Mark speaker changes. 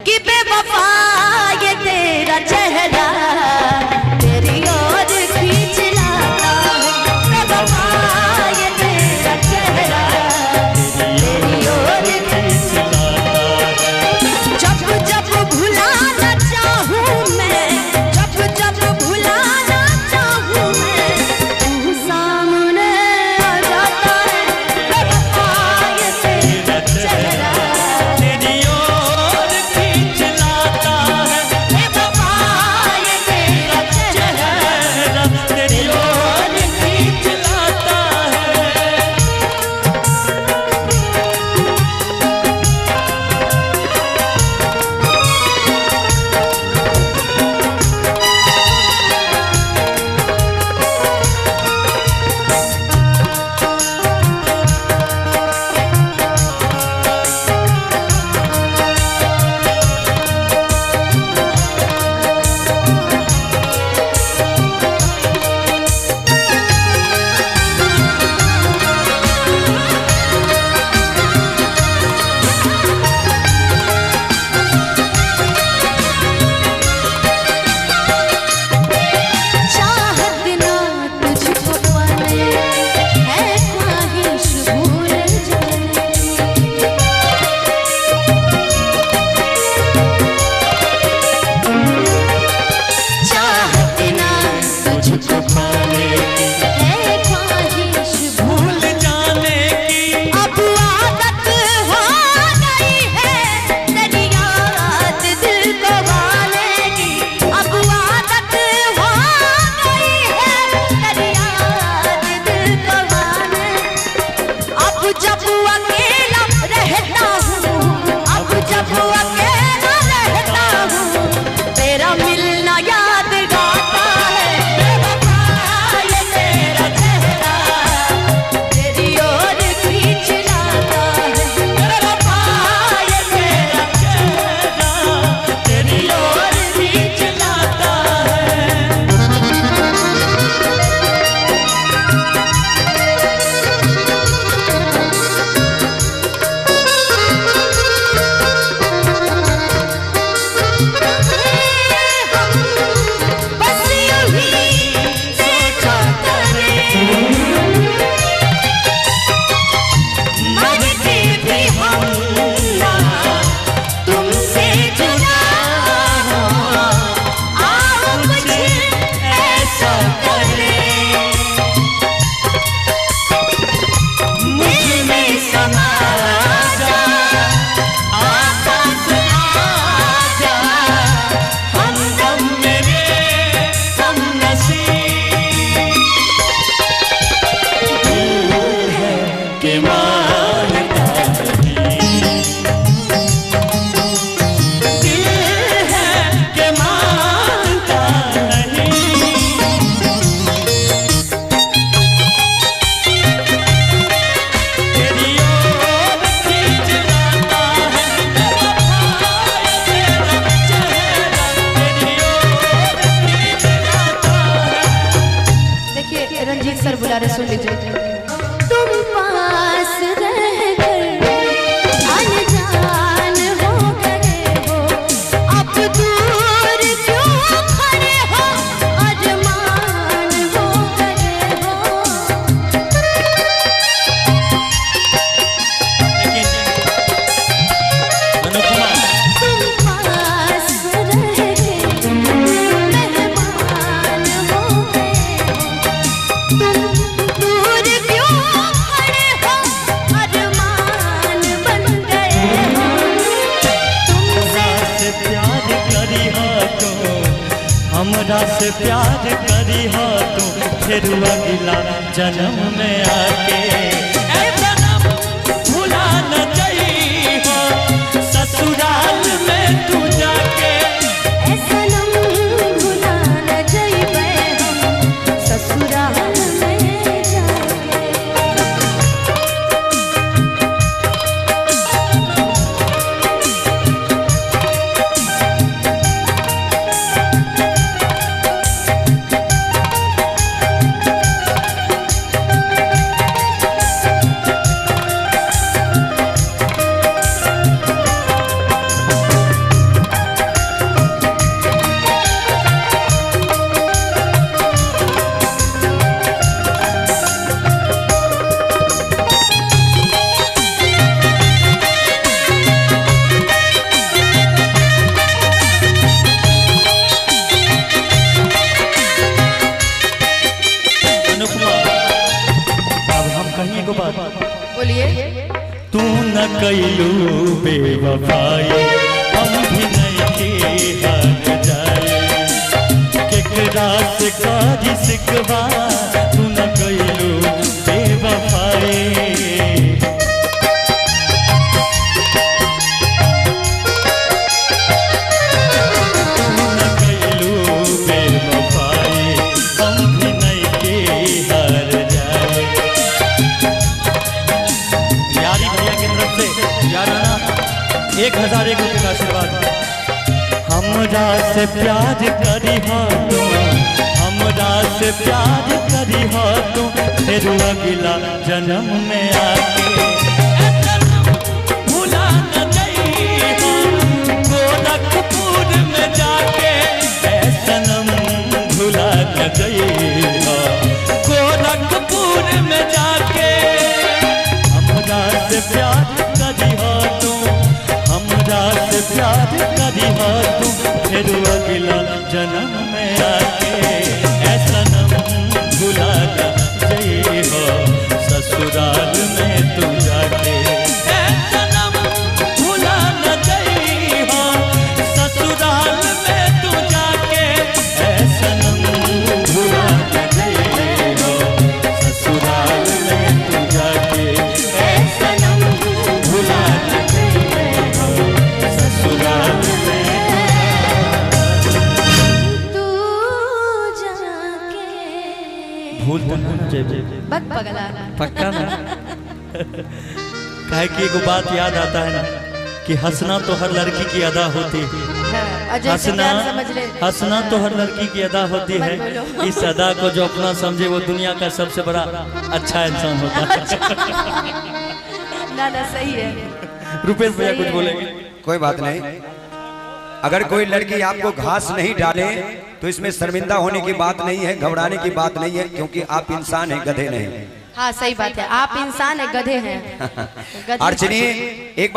Speaker 1: कि बेवफा ये तेरा चेहरा तेरी ओर खींच लाता है, बेवफा ये तेरा चेहरा तेरी ओर खींच लाता है। जब जब भुलाना चाहूँ मैं, जब जब भुलाना चाहूँ मैं, तू सामने आ जाता है, बेवफा ये तेरा चेहरा तेरी ओर खींच लाता है, बेवफा ये तेरा चेहरा तेरी ओर खींच लाता है। चाहत ना तुझको पाने है ख्वाहिश भूल जाने की। चाहत ना तुझको पाने है ख्वाहिश भूल जाने की। अब आदत हो गई है तेरी याद दिल को वाले की। अब आदत हो गई है तेरी याद दिल को वाले। अब जब अकेला रहता हूँ, अब जब अकेला रहता हूँ, तेरा मिलना याद गाता है, बेवफा ये तेरा चेहरा तेरी ओर खींच लाता है, बेवफा ये तेरा चेहरा तेरी ओर खींच लाता है। बस यूं ही देखा करें, मर के भी हम ना तुमसे जुदा हो। आओ कुछ ऐसा करें, मुझ में समा जा, आकाश आ जा, हमदम मेरे हमनसीब। दिल है कि मानता नहीं, दिल है कि मानता नहीं। तेरी ओर खींच लाता है, बेवफा ये तेरा चेहरा तेरी ओर खींच लाता है। देखिए रंजीत सर बुला रहे, सुन लीजिए। तुम पास रहकर अनजान हो गए हो, अब दूर क्यों खड़े हो, अरमान हो गए हो। तुम पास रह के मेहमान हो गए हो, तुम दूर क्यों खड़े हो, अरमान बन गए हो। तुमसे
Speaker 2: प्यार करी हो तो, हमरा से प्यार करी हो तो, फिर अगला जन्म में आके ऐ जन्म भुला न जाई हो, ससुराल में तू जाके
Speaker 1: ऐसा नम भुला न जाइबे हम, ससुराल में जाके।
Speaker 2: कैलू बेवफाई हम भी नहीं के हार जाए केकरा से काजी सिकवा तू न कैलू बेवफाई न कैलू बेवफाई हम भी नहीं के हार जाए यारी भैया की तरफ से याराना 1001 रुपये का आशीर्वाद हमरा से प्यार करी हो तू हमरा से प्यार करी हो तू फिर अगला जन्म में आके भुला न जाइहो गोरखपुर में जाके सनम भुला न जाइहो गोरखपुर में जाके हमरा से प्यार करी हो तू हमरा से प्यार करी हो तू फिर अगला जन्म में आके सनम भुला न जाइहो ससुराल में तू जाके सनम भुला न जाइहो ससुराल में तू जाके सनम भुला न जाइहो ससुराल में तू जाके सनम भुला न जाइहो ससुराल में
Speaker 1: तू जाके
Speaker 2: भूल तो न जाइए
Speaker 1: बक पगला
Speaker 2: पक्का ना काहे कि एगो बात याद आता है ना कि हंसना तो हर लड़की की अदा होती है हंसना हंसना तो हर लड़की की अदा होती है इस अदा को जो अपना समझे वो दुनिया का सबसे बड़ा अच्छा इंसान होता है
Speaker 1: ना ना सही है
Speaker 2: रुपेश भैया कुछ बोलेंगे
Speaker 3: कोई बात नहीं। अगर कोई लड़की आपको घास नहीं डाले तो इसमें शर्मिंदा होने की बात नहीं है, घबराने की बात नहीं है, क्योंकि आप इंसान हैं, गधे नहीं।
Speaker 1: हाँ सही बात है, आप इंसान है, गधे हैं।
Speaker 3: अर्चनी एक